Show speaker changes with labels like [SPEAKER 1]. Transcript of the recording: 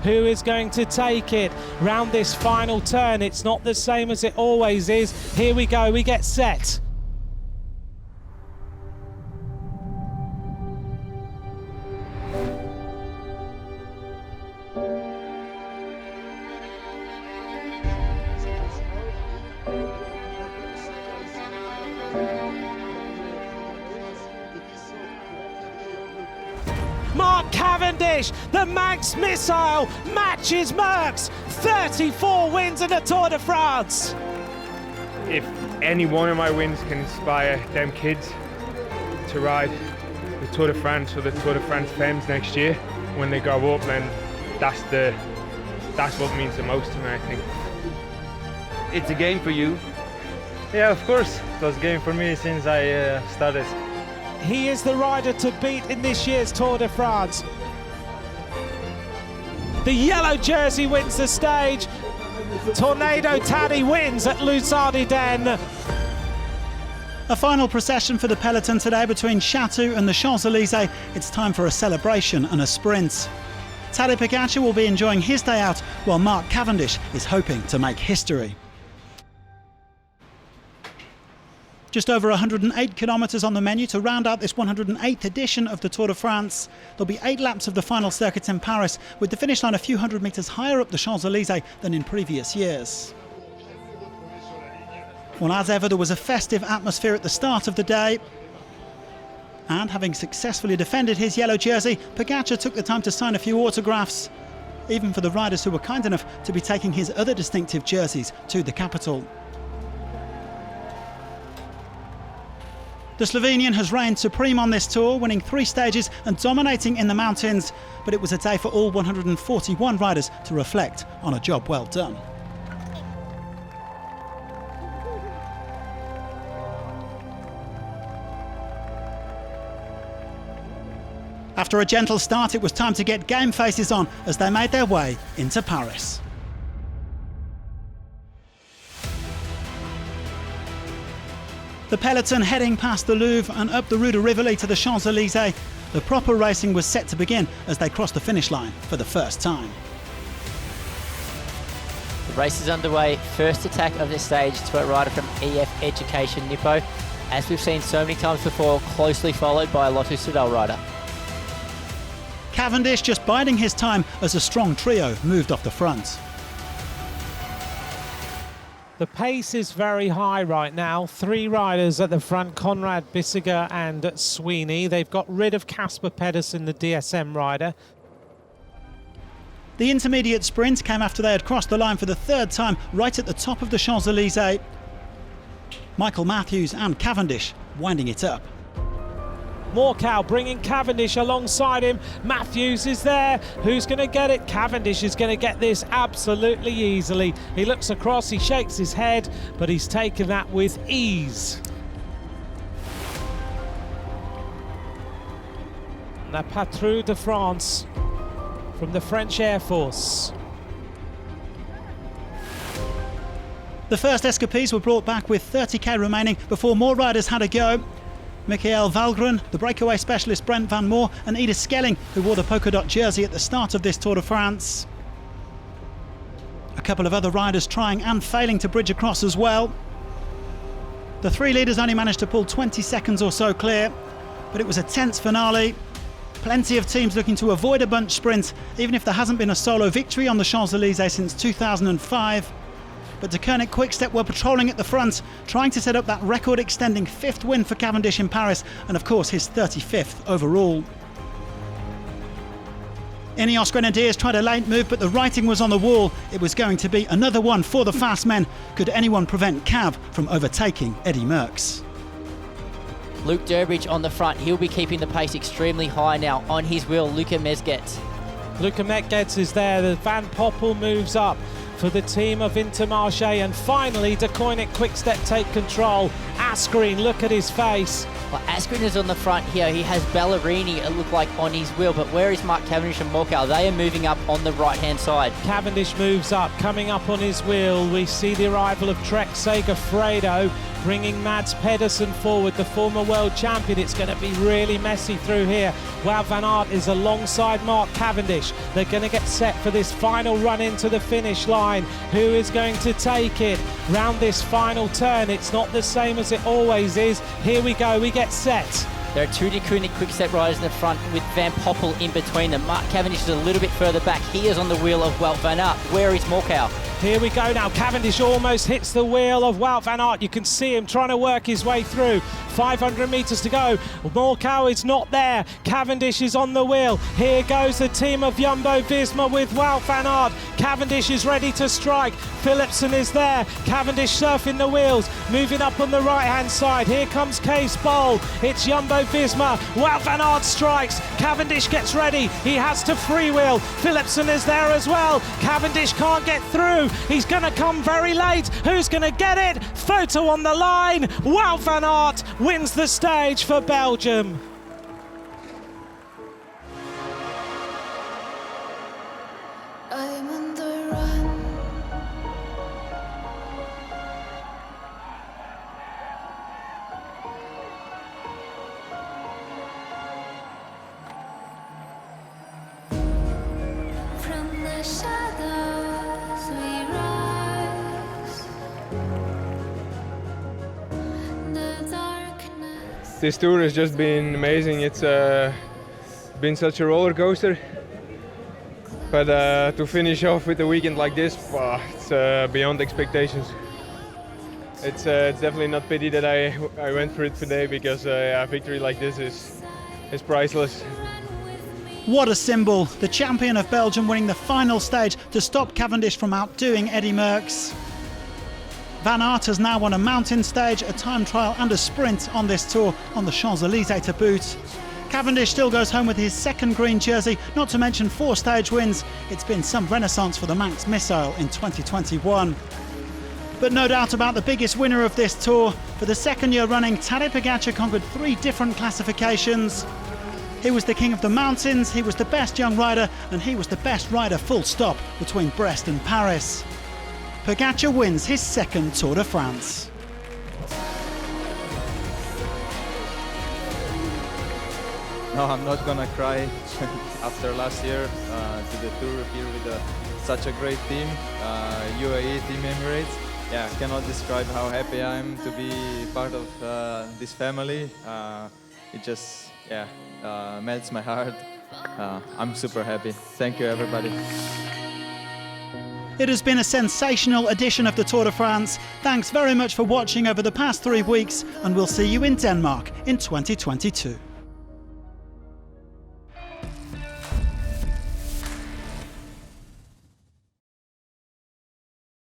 [SPEAKER 1] who is going to take it round this final turn. It's not the same as it always is. Here we go, we get set. Mark Cavendish, the Manx missile, matches Merckx. 34 wins in the Tour de France.
[SPEAKER 2] If any one of my wins can inspire them kids to ride the Tour de France or the Tour de France Femmes next year when they grow up, then that's what means the most to me, I think.
[SPEAKER 3] It's a game for you.
[SPEAKER 4] Yeah, of course. It was a game for me since I started.
[SPEAKER 1] He is the rider to beat in this year's Tour de France. The yellow jersey wins the stage. Tornado Tadej wins at Luzardiden.
[SPEAKER 5] A final procession for the peloton today between Chatou and the Champs-Élysées. It's time for a celebration and a sprint. Tadej POGAČAR will be enjoying his day out, while Mark Cavendish is hoping to make history. Just over 108 kilometres on the menu to round out this 108th edition of the Tour de France. There'll be 8 laps of the final circuit in Paris, with the finish line a few hundred metres higher up the Champs-Élysées than in previous years. Well, as ever, there was a festive atmosphere at the start of the day. And having successfully defended his yellow jersey, POGAČAR took the time to sign a few autographs, even for the riders who were kind enough to be taking his other distinctive jerseys to the capital. The Slovenian has reigned supreme on this tour, winning 3 stages and dominating in the mountains. But it was a day for all 141 riders to reflect on a job well done. After a gentle start, it was time to get game faces on as they made their way into Paris. The peloton heading past the Louvre and up the Rue de Rivoli to the Champs-Élysées. The proper racing was set to begin as they crossed the finish line for the first time.
[SPEAKER 6] The race is underway. First attack of this stage to a rider from EF Education Nippo. As we've seen so many times before, closely followed by a Lotto Soudal rider.
[SPEAKER 5] Cavendish just biding his time as a strong trio moved off the front.
[SPEAKER 1] The pace is very high right now. 3 riders at the front, Conrad, Bissiger and Sweeney. They've got rid of Casper Pedersen, the DSM rider.
[SPEAKER 5] The intermediate sprint came after they had crossed the line for the 3rd time right at the top of the Champs-Élysées. Michael Matthews and Cavendish winding it up.
[SPEAKER 1] Morcow bringing Cavendish alongside him. Matthews is there. Who's going to get it? Cavendish is going to get this absolutely easily. He looks across, he shakes his head, but he's taken that with ease. La Patrouille de France from the French Air Force.
[SPEAKER 5] The first escapees were brought back with 30k remaining before more riders had a go. Michael Valgren, the breakaway specialist Brent Van Moor and Edith Skelling, who wore the polka dot jersey at the start of this Tour de France. A couple of other riders trying and failing to bridge across as well. The 3 leaders only managed to pull 20 seconds or so clear, but it was a tense finale. Plenty of teams looking to avoid a bunch sprint, even if there hasn't been a solo victory on the Champs-Élysées since 2005. But DECEUNINCK Quick-Step were patrolling at the front, trying to set up that record-extending 5th win for Cavendish in Paris, and of course his 35th overall. INEOS Grenadiers tried a late move, but the writing was on the wall. It was going to be another one for the fast men. Could anyone prevent Cav from overtaking Eddy Merckx?
[SPEAKER 6] Luke Durbridge on the front. He'll be keeping the pace extremely high now. On his wheel, Luca Mezgec.
[SPEAKER 1] Luca Mezgec is there. The Van Poppel moves up for the team of Intermarché, and finally DECEUNINCK Quick-Step take control Asgreen, look at his face.
[SPEAKER 6] Well, Asgreen is on the front here. He has Ballerini, it looked like, on his wheel. But where is Mark Cavendish and Morkau? They are moving up on the right-hand side.
[SPEAKER 1] Cavendish moves up, coming up on his wheel. We see the arrival of Trek Segafredo, bringing Mads Pedersen forward, the former world champion. It's going to be really messy through here. Wout van Aert is alongside Mark Cavendish. They're going to get set for this final run into the finish line. Who is going to take it round this final turn? It's not the same as it always is. Here we go, we get set.
[SPEAKER 6] There are two DECEUNINK quick-step riders in the front with Van Poppel in between them. Mark Cavendish is a little bit further back. He is on the wheel of Wout van Aert. Where is Morkau?
[SPEAKER 1] Here we go now. Cavendish almost hits the wheel of Wout van Aert. You can see him trying to work his way through. 500 metres to go. Morkau is not there. Cavendish is on the wheel. Here goes the team of Jumbo-Visma with Wout van Aert. Cavendish is ready to strike. Philipsen is there. Cavendish surfing the wheels. Moving up on the right-hand side. Here comes Cees Bol. It's Jumbo-Visma. Wout van Aert strikes. Cavendish gets ready. He has to freewheel. Philipsen is there as well. Cavendish can't get through. He's going to come very late. Who's going to get it? Photo on the line. Wout van Aert wins the stage for Belgium.
[SPEAKER 7] I'm on the run. From the shadows we rise. The darkness.
[SPEAKER 2] This tour has just been amazing. It's been such a roller coaster. But to finish off with a weekend like this, it's beyond expectations. It's definitely not pity that I went for it today, because a victory like this is priceless.
[SPEAKER 5] What a symbol, the champion of Belgium winning the final stage to stop Cavendish from outdoing Eddy Merckx. Van Aert has now won a mountain stage, a time trial and a sprint on this tour, on the Champs-Élysées to boot. Cavendish still goes home with his second green jersey, not to mention 4 stage wins. It's been some renaissance for the Manx missile in 2021. But no doubt about the biggest winner of this tour. For the second year running, Tadej Pogačar conquered 3 different classifications. He was the king of the mountains, he was the best young rider, and he was the best rider full stop between Brest and Paris. Pogačar wins his second Tour de France.
[SPEAKER 8] No, I'm not gonna cry after last year to the tour here with such a great team, UAE Team Emirates. Yeah, I cannot describe how happy I am to be part of this family. It just, melts my heart. I'm super happy. Thank you, everybody.
[SPEAKER 5] It has been a sensational edition of the Tour de France. Thanks very much for watching over the past 3 weeks, and we'll see you in Denmark in 2022.